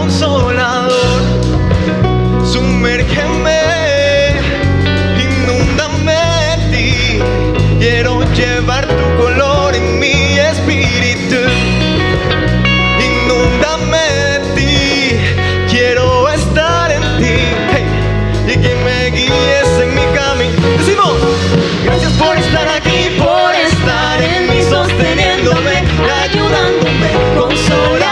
Consolador, sumérgeme, inúndame de ti. Quiero llevar tu color en mi espíritu. Inúndame de ti, quiero estar en ti, hey, y que me guíes en mi camino. Decimos, gracias por estar aquí, por estar en mí, sosteniéndome, ayudándome, consolador,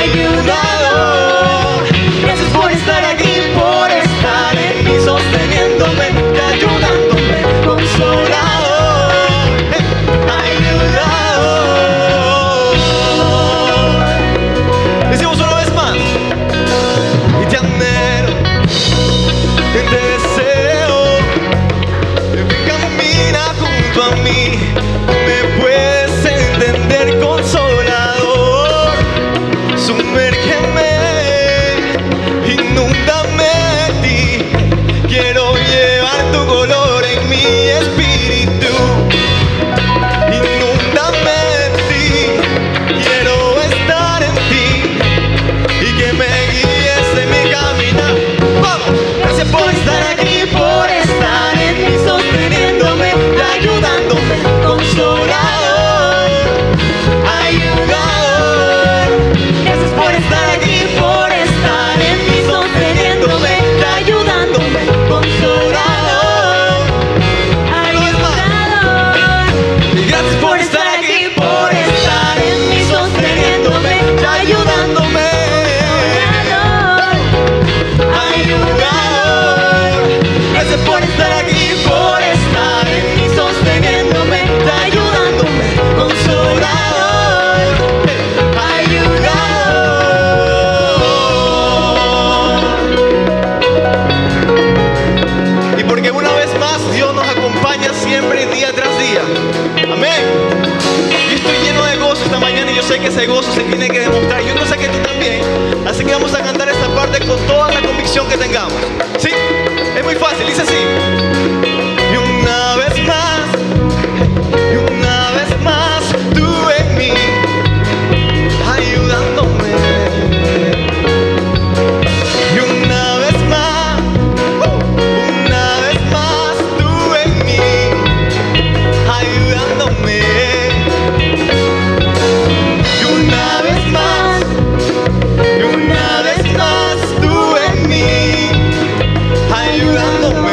ayudador. Gracias por estar aquí, por estar en mí, sosteniéndome, ayudándome, consolador, ayudador. Decimos una vez más, y te anhelo, y te deseo, camina junto a mí, me puedes entender, consolador, sumérgeme, inúndame de ti, quiero llevar tu color en mi espíritu. Inúndame de ti, quiero estar en ti, y que me guíes en mi caminar. ¡Vamos! Gracias por estar aquí, por estar en mí, sosteniéndome, ayudándome, consolador, ayudador. Gracias por estar aquí, por estar en mí, sosteniéndome, ayudándome, consolador, ayudador. Y gracias por estar aquí, por estar en mí, sosteniéndome, ayudándome, ayudador. Gracias por estar aquí, por estar en mí, sosteniéndome, ayudándome, consolador, ayudador. Y porque una vez más Dios nos acompaña siempre, día tras día. Amén. Yo estoy lleno de gozo esta mañana y yo sé que ese gozo se tiene que demostrar. Yo no sé que tú también. Así que vamos a cantar esta parte con toda la convicción que tengamos. ¿Sí? Es muy fácil, dice así. Y una vez más, tú en mí, ayudándome. Y una vez más, tú en mí, ayudándome. Y una vez más, tú en mí, ayudándome.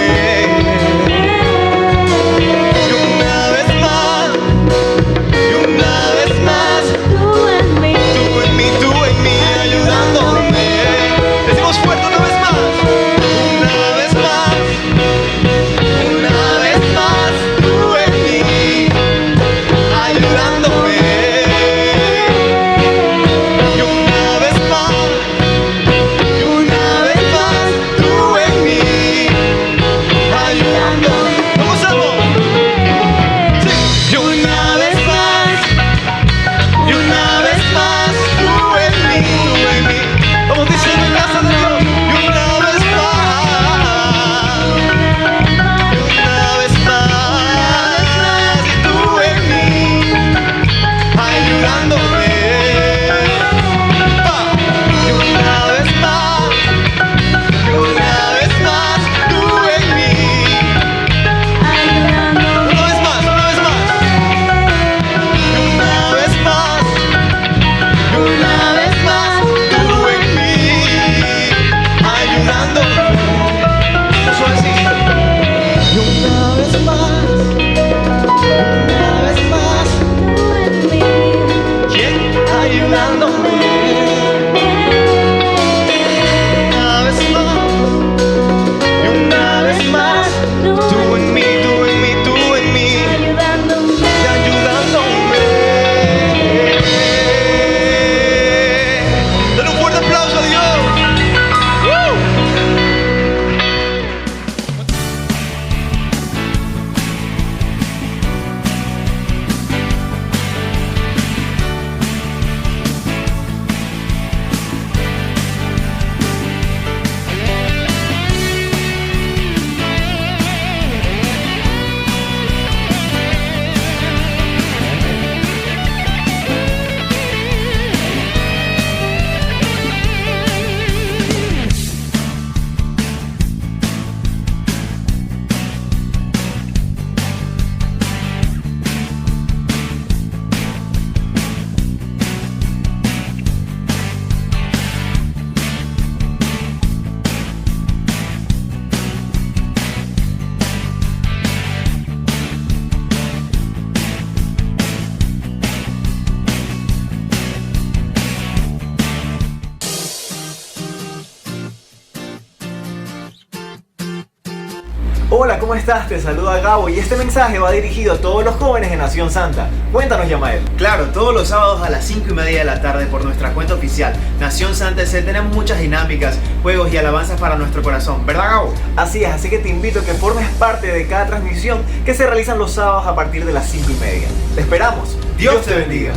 Hola, ¿cómo estás? Te saluda Gabo y este mensaje va dirigido a todos los jóvenes de Nación Santa. Cuéntanos, Yamael. Claro, todos los sábados a las 5:30 de la tarde por nuestra cuenta oficial Nación Santa SC tenemos muchas dinámicas, juegos y alabanzas para nuestro corazón, ¿verdad, Gabo? Así es, así que te invito a que formes parte de cada transmisión que se realizan los sábados a partir de las 5:30. Te esperamos. Dios te bendiga.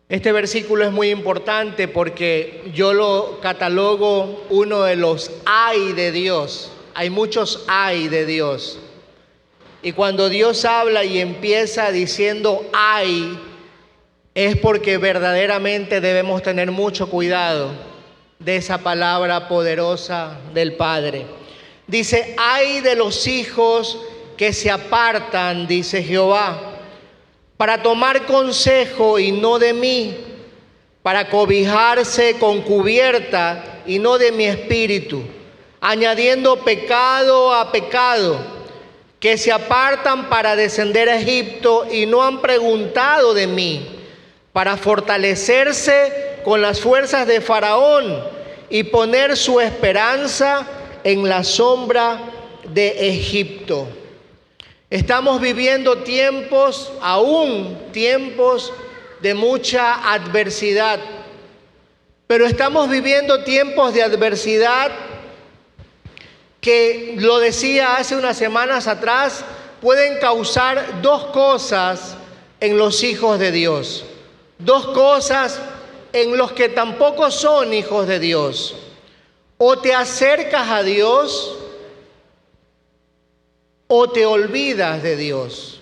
Este versículo es muy importante porque yo lo catalogo uno de los ay de Dios. Hay muchos ay de Dios. Y cuando Dios habla y empieza diciendo ay, es porque verdaderamente debemos tener mucho cuidado de esa palabra poderosa del Padre. Dice, ay de los hijos que se apartan, dice Jehová, para tomar consejo y no de mí, para cobijarse con cubierta y no de mi espíritu, añadiendo pecado a pecado, que se apartan para descender a Egipto y no han preguntado de mí, para fortalecerse con las fuerzas de Faraón y poner su esperanza en la sombra de Egipto. Estamos viviendo tiempos de mucha adversidad, pero estamos viviendo tiempos de adversidad que, lo decía hace unas semanas atrás, pueden causar dos cosas en los hijos de Dios, dos cosas en los que tampoco son hijos de Dios. O te acercas a Dios o te olvidas de Dios.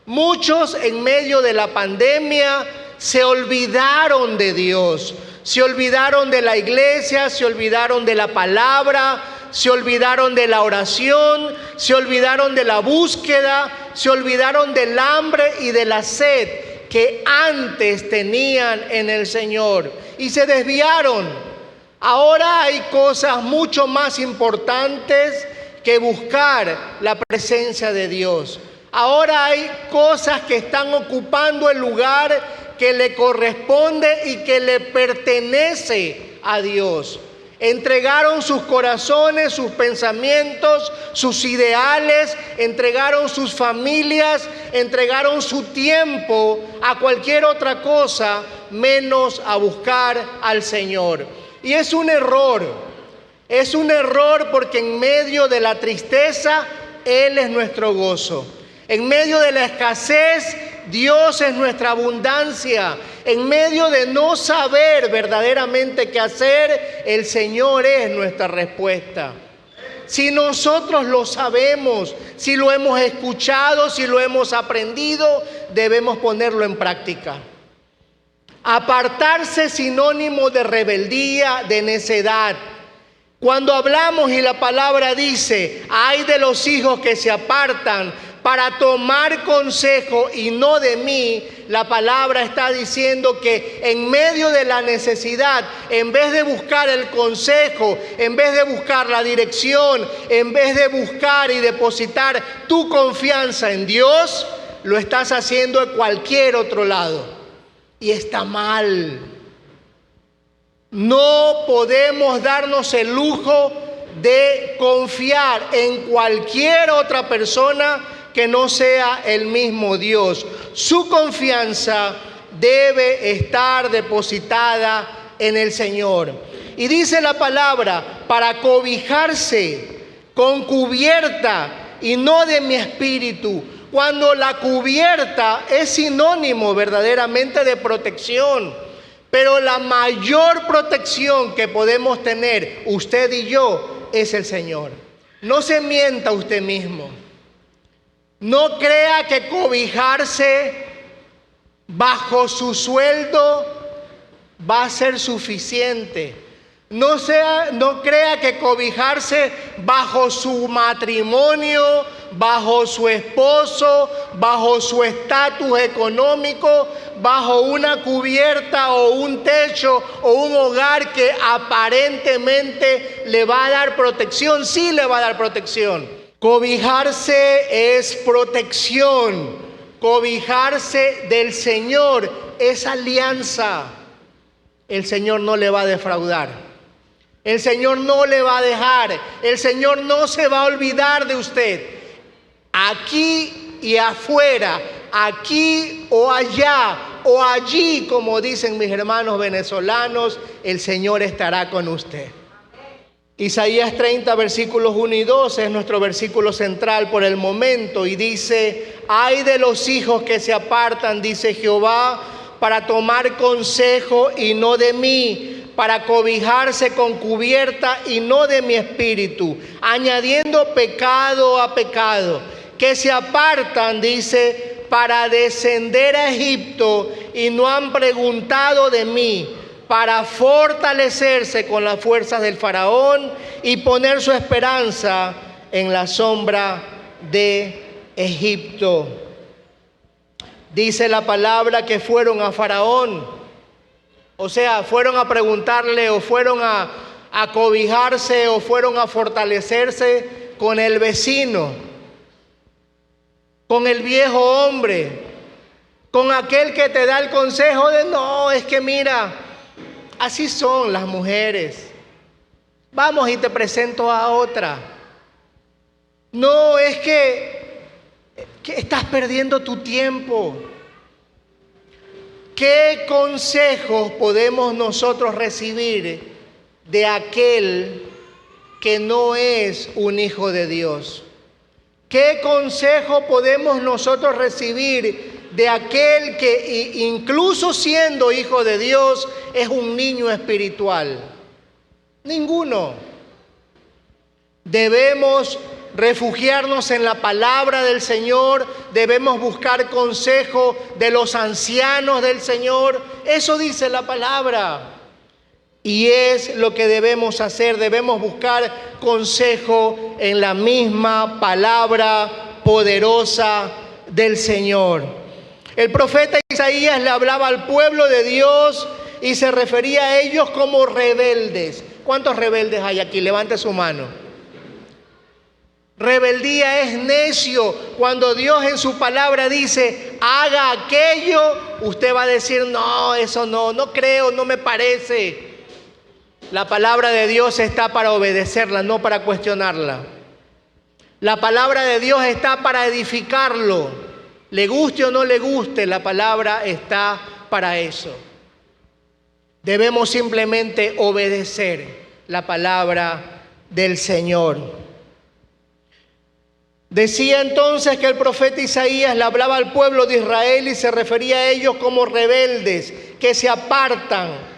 Muchos en medio de la pandemia se olvidaron de Dios, se olvidaron de la iglesia, se olvidaron de la palabra, se olvidaron de la oración, se olvidaron de la búsqueda, se olvidaron del hambre y de la sed que antes tenían en el Señor y se desviaron. Ahora hay cosas mucho más importantes que buscar la presencia de Dios. Ahora hay cosas que están ocupando el lugar que le corresponde y que le pertenece a Dios. Entregaron sus corazones, sus pensamientos, sus ideales, entregaron sus familias, entregaron su tiempo a cualquier otra cosa menos a buscar al Señor. Y es un error. Es un error porque en medio de la tristeza, Él es nuestro gozo. En medio de la escasez, Dios es nuestra abundancia. En medio de no saber verdaderamente qué hacer, el Señor es nuestra respuesta. Si nosotros lo sabemos, si lo hemos escuchado, si lo hemos aprendido, debemos ponerlo en práctica. Apartarse es sinónimo de rebeldía, de necedad. Cuando hablamos y la palabra dice, ay de los hijos que se apartan para tomar consejo y no de mí, la palabra está diciendo que en medio de la necesidad, en vez de buscar el consejo, en vez de buscar la dirección, en vez de buscar y depositar tu confianza en Dios, lo estás haciendo en cualquier otro lado. Y está mal. No podemos darnos el lujo de confiar en cualquier otra persona que no sea el mismo Dios. Su confianza debe estar depositada en el Señor. Y dice la palabra, para cobijarse con cubierta y no de mi espíritu. Cuando la cubierta es sinónimo verdaderamente de protección. Pero la mayor protección que podemos tener usted y yo es el Señor. No se mienta usted mismo. No crea que cobijarse bajo su sueldo va a ser suficiente. No crea que cobijarse bajo su matrimonio, bajo su esposo, bajo su estatus económico, bajo una cubierta o un techo o un hogar que aparentemente le va a dar protección. Sí le va a dar protección. Cobijarse es protección. Cobijarse del Señor es alianza. El Señor no le va a defraudar. El Señor no le va a dejar. El Señor no se va a olvidar de usted. Aquí y afuera, aquí o allá o allí, como dicen mis hermanos venezolanos, el Señor estará con usted. Isaías 30, versículos 1 y 2 es nuestro versículo central por el momento y dice: ay de los hijos que se apartan, dice Jehová, para tomar consejo y no de mí, para cobijarse con cubierta y no de mi espíritu, añadiendo pecado a pecado, que se apartan, dice, para descender a Egipto y no han preguntado de mí, para fortalecerse con las fuerzas del faraón y poner su esperanza en la sombra de Egipto. Dice la palabra que fueron a Faraón, o sea, fueron a preguntarle o fueron a cobijarse o fueron a fortalecerse con el vecino, con el viejo hombre, con aquel que te da el consejo de no, es que mira, así son las mujeres. Vamos y te presento a otra. No, es que estás perdiendo tu tiempo. ¿Qué consejos podemos nosotros recibir de aquel que no es un hijo de Dios? ¿Qué consejo podemos nosotros recibir de aquel que incluso siendo hijo de Dios es un niño espiritual? Ninguno. Debemos refugiarnos en la palabra del Señor, debemos buscar consejo de los ancianos del Señor. Eso dice la palabra. Y es lo que debemos hacer, debemos buscar consejo en la misma palabra poderosa del Señor. El profeta Isaías le hablaba al pueblo de Dios y se refería a ellos como rebeldes. ¿Cuántos rebeldes hay aquí? Levante su mano. Rebeldía es necio. Cuando Dios en su palabra dice, haga aquello, usted va a decir, no, eso no creo, no me parece. La palabra de Dios está para obedecerla, no para cuestionarla. La palabra de Dios está para edificarlo. Le guste o no le guste, la palabra está para eso. Debemos simplemente obedecer la palabra del Señor. Decía entonces que el profeta Isaías le hablaba al pueblo de Israel y se refería a ellos como rebeldes, que se apartan.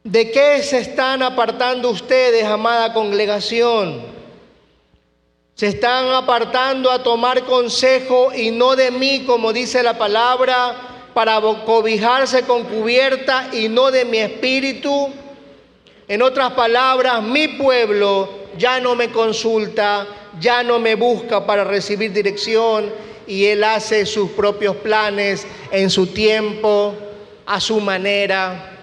¿De qué se están apartando ustedes, amada congregación? Se están apartando a tomar consejo y no de mí, como dice la palabra, para cobijarse con cubierta y no de mi espíritu. En otras palabras, mi pueblo ya no me consulta, ya no me busca para recibir dirección y él hace sus propios planes en su tiempo, a su manera.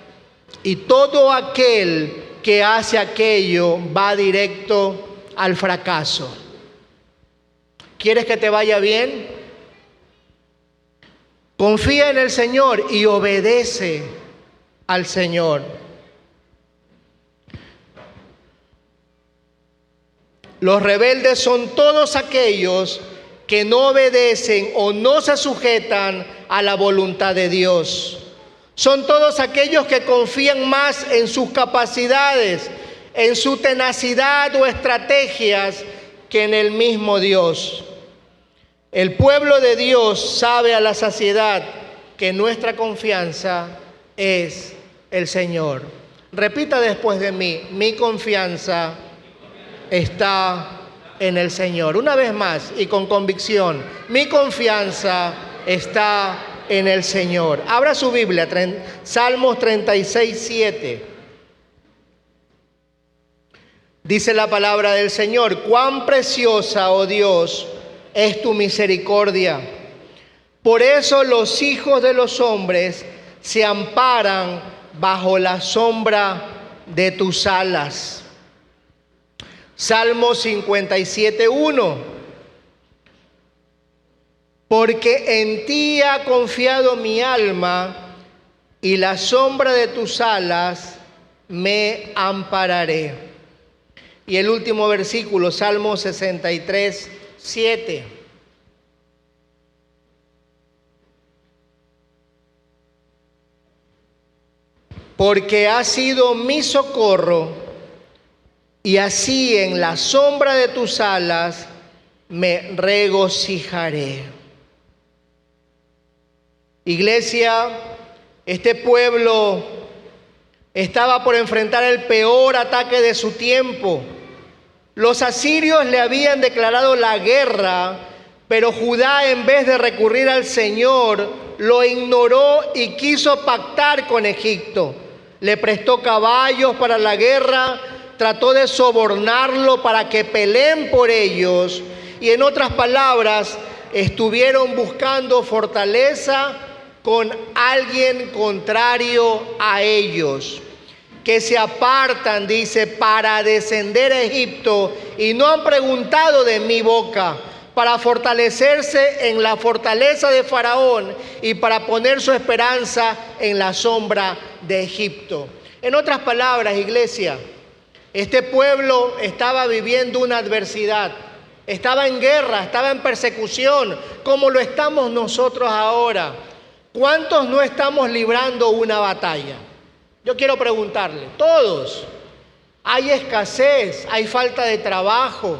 Y todo aquel que hace aquello va directo al fracaso. ¿Quieres que te vaya bien? Confía en el Señor y obedece al Señor. Los rebeldes son todos aquellos que no obedecen o no se sujetan a la voluntad de Dios. Son todos aquellos que confían más en sus capacidades, en su tenacidad o estrategias que en el mismo Dios. El pueblo de Dios sabe a la saciedad que nuestra confianza es el Señor. Repita después de mí, mi confianza está en el Señor. Una vez más y con convicción, mi confianza está en el Señor. Abra su Biblia, Salmos 36, 7. Dice la palabra del Señor: cuán preciosa, oh Dios, es tu misericordia. Por eso los hijos de los hombres se amparan bajo la sombra de tus alas. Salmo 57:1. Porque en ti ha confiado mi alma, y la sombra de tus alas me ampararé. Y el último versículo, Salmo 63:7. Porque has sido mi socorro, y así en la sombra de tus alas me regocijaré. Iglesia, este pueblo estaba por enfrentar el peor ataque de su tiempo. Los asirios le habían declarado la guerra, pero Judá, en vez de recurrir al Señor, lo ignoró y quiso pactar con Egipto. Le prestó caballos para la guerra, trató de sobornarlo para que peleen por ellos, y en otras palabras, estuvieron buscando fortaleza con alguien contrario a ellos, que se apartan, dice, para descender a Egipto, y no han preguntado de mi boca, para fortalecerse en la fortaleza de Faraón y para poner su esperanza en la sombra de Egipto. En otras palabras, iglesia, este pueblo estaba viviendo una adversidad, estaba en guerra, estaba en persecución, como lo estamos nosotros ahora. ¿Cuántos no estamos librando una batalla? Yo quiero preguntarle, todos. Hay escasez, hay falta de trabajo,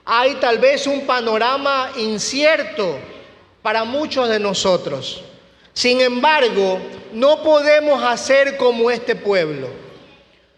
hay tal vez un panorama incierto para muchos de nosotros. Sin embargo, no podemos hacer como este pueblo.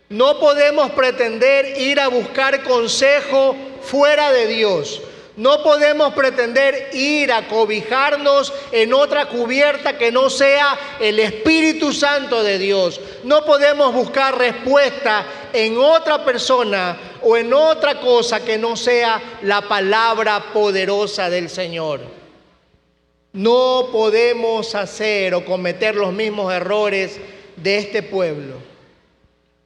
No podemos pretender ir a buscar consejo fuera de Dios. No podemos pretender ir a cobijarnos en otra cubierta que no sea el Espíritu Santo de Dios. No podemos buscar respuesta en otra persona o en otra cosa que no sea la palabra poderosa del Señor. No podemos hacer o cometer los mismos errores de este pueblo.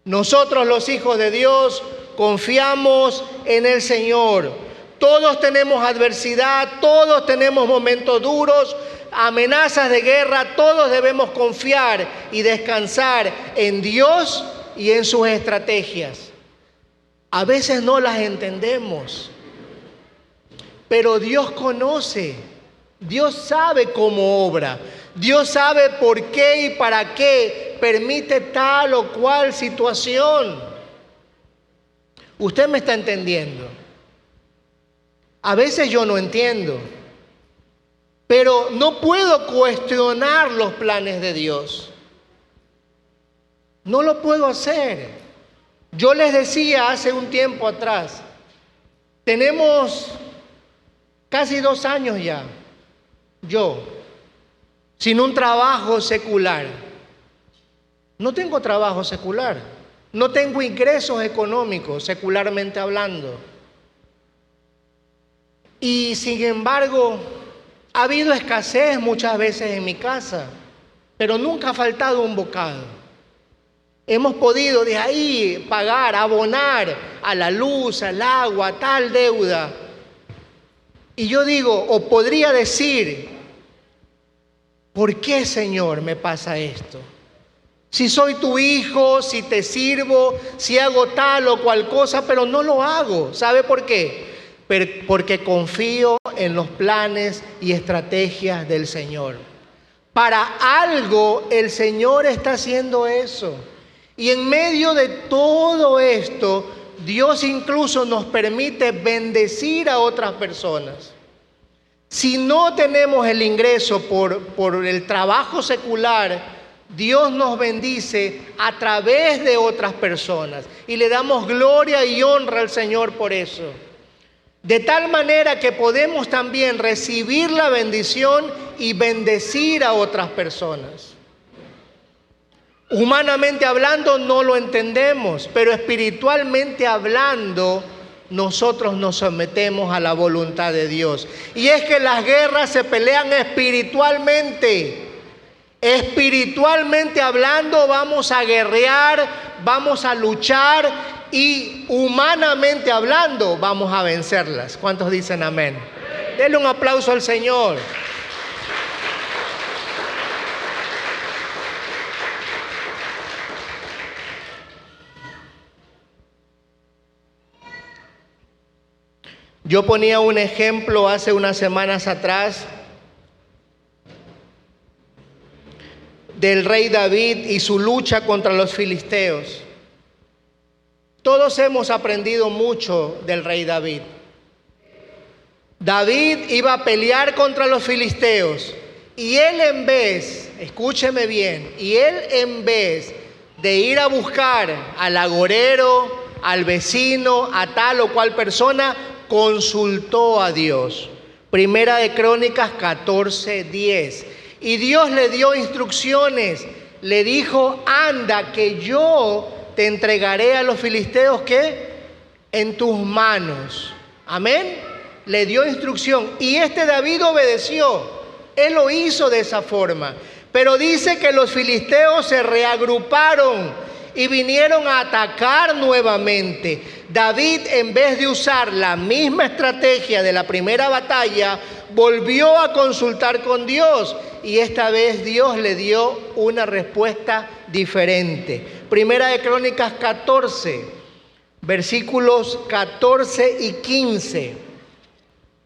Nosotros, los hijos de Dios, confiamos en el Señor. Todos tenemos adversidad, todos tenemos momentos duros, amenazas de guerra, todos debemos confiar y descansar en Dios y en sus estrategias. A veces no las entendemos, pero Dios conoce, Dios sabe cómo obra, Dios sabe por qué y para qué permite tal o cual situación. ¿Usted me está entendiendo? A veces yo no entiendo, pero no puedo cuestionar los planes de Dios. No lo puedo hacer. Yo les decía hace un tiempo atrás, tenemos casi 2 años ya, yo, sin un trabajo secular. No tengo trabajo secular, no tengo ingresos económicos, secularmente hablando. Y sin embargo, ha habido escasez muchas veces en mi casa, pero nunca ha faltado un bocado. Hemos podido de ahí pagar, abonar a la luz, al agua, tal deuda. Y yo digo, o podría decir, ¿por qué, Señor, me pasa esto? Si soy tu hijo, si te sirvo, si hago tal o cual cosa, pero no lo hago. ¿Sabe por qué? Porque confío en los planes y estrategias del Señor. Para algo el Señor está haciendo eso. Y en medio de todo esto, Dios incluso nos permite bendecir a otras personas. Si no tenemos el ingreso por el trabajo secular, Dios nos bendice a través de otras personas. Y le damos gloria y honra al Señor por eso. De tal manera que podemos también recibir la bendición y bendecir a otras personas. Humanamente hablando no lo entendemos, pero espiritualmente hablando nosotros nos sometemos a la voluntad de Dios. Y es que las guerras se pelean espiritualmente. Espiritualmente hablando vamos a guerrear, vamos a luchar y humanamente hablando vamos a vencerlas. ¿Cuántos dicen amén? Denle un aplauso al Señor. Yo ponía un ejemplo hace unas semanas atrás del rey David y su lucha contra los filisteos. Todos hemos aprendido mucho del rey David. David iba a pelear contra los filisteos y él en vez, escúcheme bien, y él en vez de ir a buscar al agorero, al vecino, a tal o cual persona, consultó a Dios. Primera de Crónicas 14:10. Y Dios le dio instrucciones, le dijo: anda, que yo te entregaré a los filisteos, ¿qué? En tus manos. Amén. Le dio instrucción y este David obedeció. Él lo hizo de esa forma. Pero dice que los filisteos se reagruparon y vinieron a atacar nuevamente. David, en vez de usar la misma estrategia de la primera batalla, volvió a consultar con Dios y esta vez Dios le dio una respuesta diferente. Primera de Crónicas 14, versículos 14 y 15.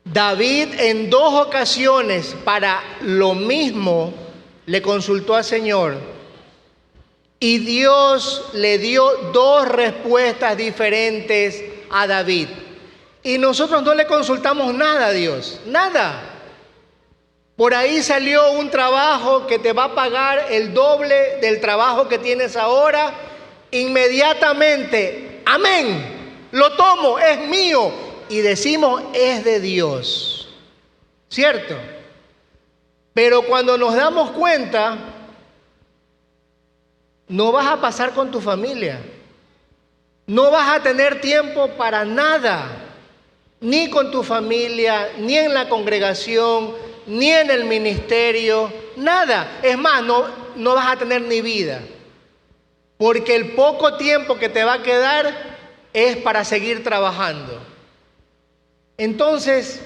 David en 2 ocasiones para lo mismo le consultó al Señor y Dios le dio 2 respuestas diferentes a David. Y nosotros no le consultamos nada a Dios, nada. Por ahí salió un trabajo que te va a pagar el doble del trabajo que tienes ahora. Inmediatamente, amén, lo tomo, es mío. Y decimos, es de Dios, ¿cierto? Pero cuando nos damos cuenta, no vas a pasar con tu familia. No vas a tener tiempo para nada, ni con tu familia, ni en la congregación, ni en el ministerio, nada. Es más, no vas a tener ni vida. Porque el poco tiempo que te va a quedar es para seguir trabajando. Entonces,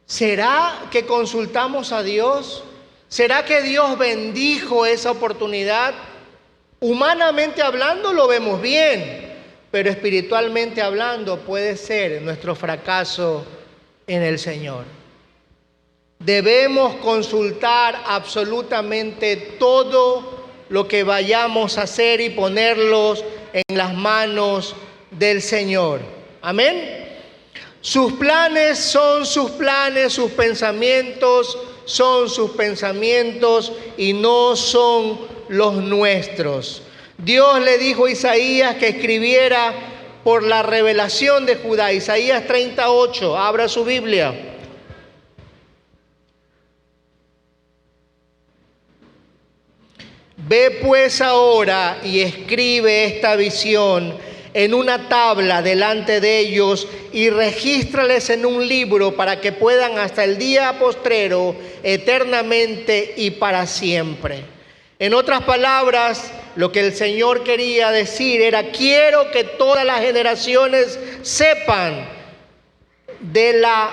¿será que consultamos a Dios? ¿Será que Dios bendijo esa oportunidad? Humanamente hablando lo vemos bien, pero espiritualmente hablando puede ser nuestro fracaso en el Señor. Debemos consultar absolutamente todo lo que vayamos a hacer y ponerlos en las manos del Señor. Amén. Sus planes son sus planes, sus pensamientos son sus pensamientos y no son los nuestros. Dios le dijo a Isaías que escribiera por la revelación de Judá. Isaías 38, abra su Biblia. Ve pues ahora y escribe esta visión en una tabla delante de ellos y regístrales en un libro para que puedan hasta el día postrero, eternamente y para siempre. En otras palabras, lo que el Señor quería decir era: quiero que todas las generaciones sepan de la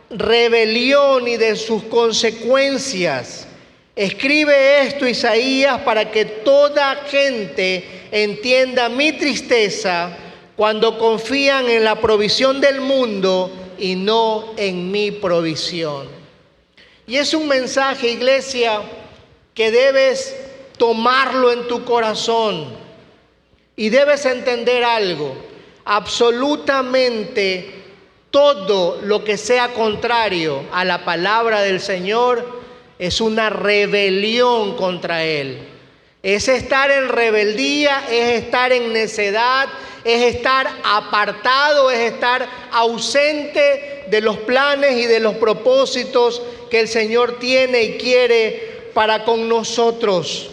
rebelión y de sus consecuencias. Escribe esto, Isaías, para que toda gente entienda mi tristeza cuando confían en la provisión del mundo y no en mi provisión. Y es un mensaje, iglesia, que debes tomarlo en tu corazón y debes entender algo: absolutamente todo lo que sea contrario a la palabra del Señor es una rebelión contra Él. Es estar en rebeldía, es estar en necedad, es estar apartado, es estar ausente de los planes y de los propósitos que el Señor tiene y quiere para con nosotros.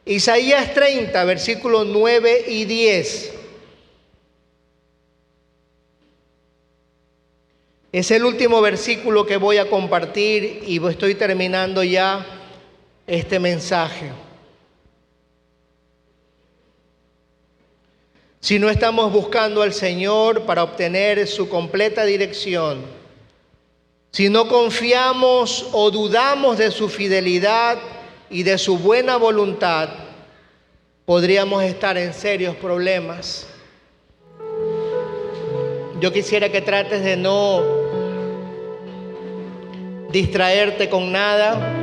Isaías 30, versículos 9 y 10. Es el último versículo que voy a compartir y estoy terminando ya este mensaje. si no estamos buscando al Señor para obtener su completa dirección, si no confiamos o dudamos de su fidelidad y de su buena voluntad, podríamos estar en serios problemas. Yo quisiera que trates de no distraerte con nada.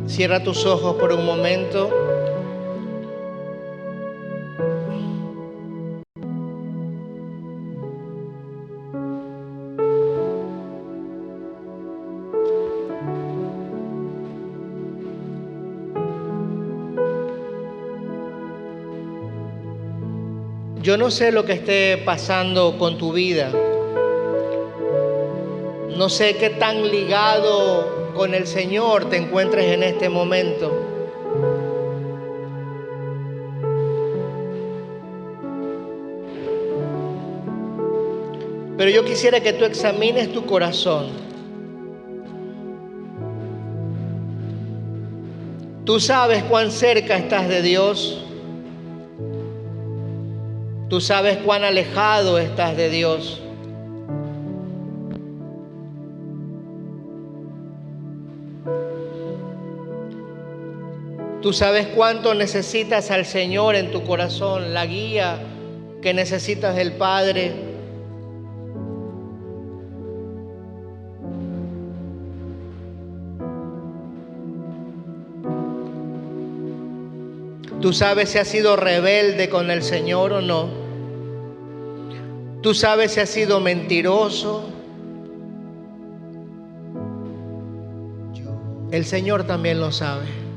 Cierra tus ojos por un momento. Yo no sé lo que esté pasando con tu vida. No sé qué tan ligado con el Señor te encuentres en este momento. Pero yo quisiera que tú examines tu corazón. Tú sabes cuán cerca estás de Dios. Tú sabes cuán alejado estás de Dios. Tú sabes cuánto necesitas al Señor en tu corazón, la guía que necesitas del Padre. Tú sabes si has sido rebelde con el Señor o no. Tú sabes si has sido mentiroso. El Señor también lo sabe.